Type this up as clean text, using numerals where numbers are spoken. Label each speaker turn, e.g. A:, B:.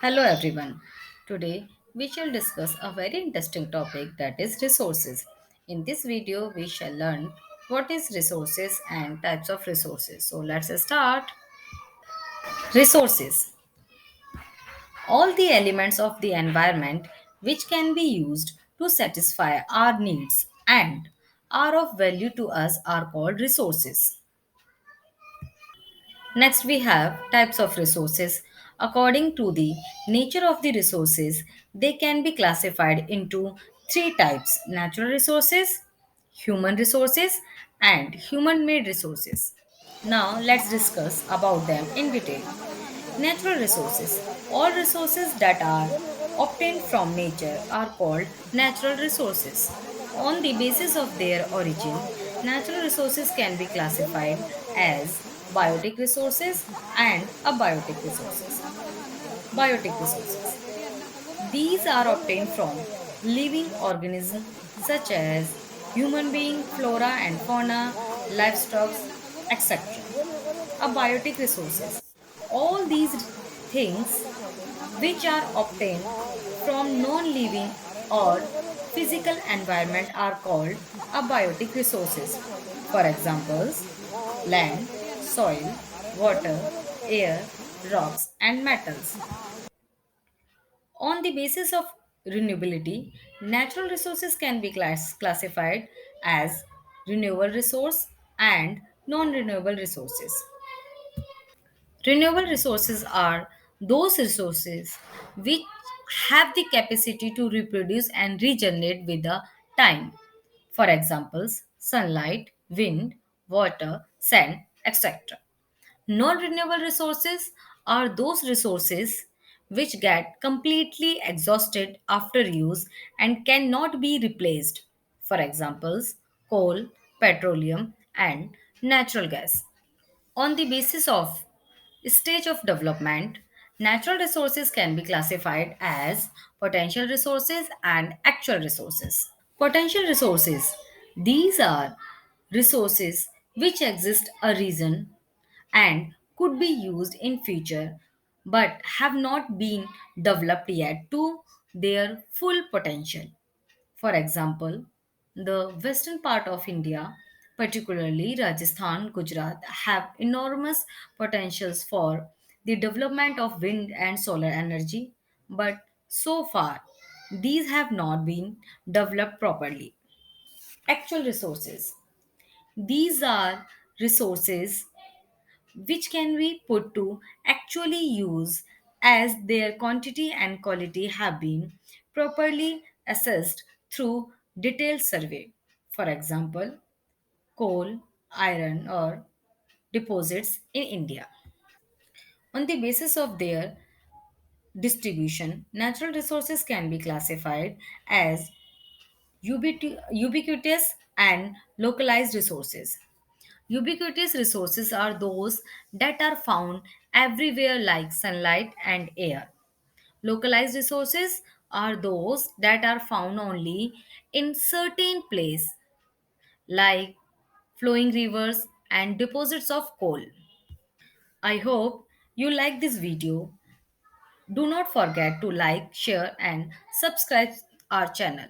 A: Hello everyone. Today we shall discuss a very interesting topic that is resources. In this video we shall learn what is resources and types of resources. So let's start. Resources. All the elements of the environment which can be used to satisfy our needs and are of value to us are called resources. Next, we have types of resources. According to the nature of the resources, they can be classified into three types: natural resources, human resources, and human made resources. Now, let's discuss about them in detail. Natural resources. All resources that are obtained from nature are called natural resources. On the basis of their origin, natural resources can be classified as biotic resources and abiotic resources. Biotic resources. These are obtained from living organisms such as human being, flora and fauna, livestock, etc. Abiotic resources. All these things which are obtained from non-living or physical environment are called abiotic resources. For examples, land, soil, water, air, rocks and metals. On the basis of renewability, natural resources can be classified as renewable resource and non-renewable resources. Renewable resources are those resources which have the capacity to reproduce and regenerate with the time. For examples, sunlight, wind, water, sand, etc. Non renewable resources are those resources which get completely exhausted after use and cannot be replaced. For examples, coal, petroleum, and natural gas. On the basis of stage of development, natural resources can be classified as potential resources and actual resources. Potential resources. These are resources which exist a reason and could be used in future but have not been developed yet to their full potential. For example, the western part of India, particularly Rajasthan, Gujarat, have enormous potentials for the development of wind and solar energy, but so far these have not been developed properly. Actual resources. These are resources which can be put to actually use as their quantity and quality have been properly assessed through detailed survey. For example, coal, iron, or deposits in India. On the basis of their distribution, natural resources can be classified as ubiquitous and localized resources. Ubiquitous resources are those that are found everywhere, like sunlight and air. Localized resources are those that are found only in certain places, like flowing rivers and deposits of coal. I hope you like this video. Do not forget to like, share, and subscribe our channel.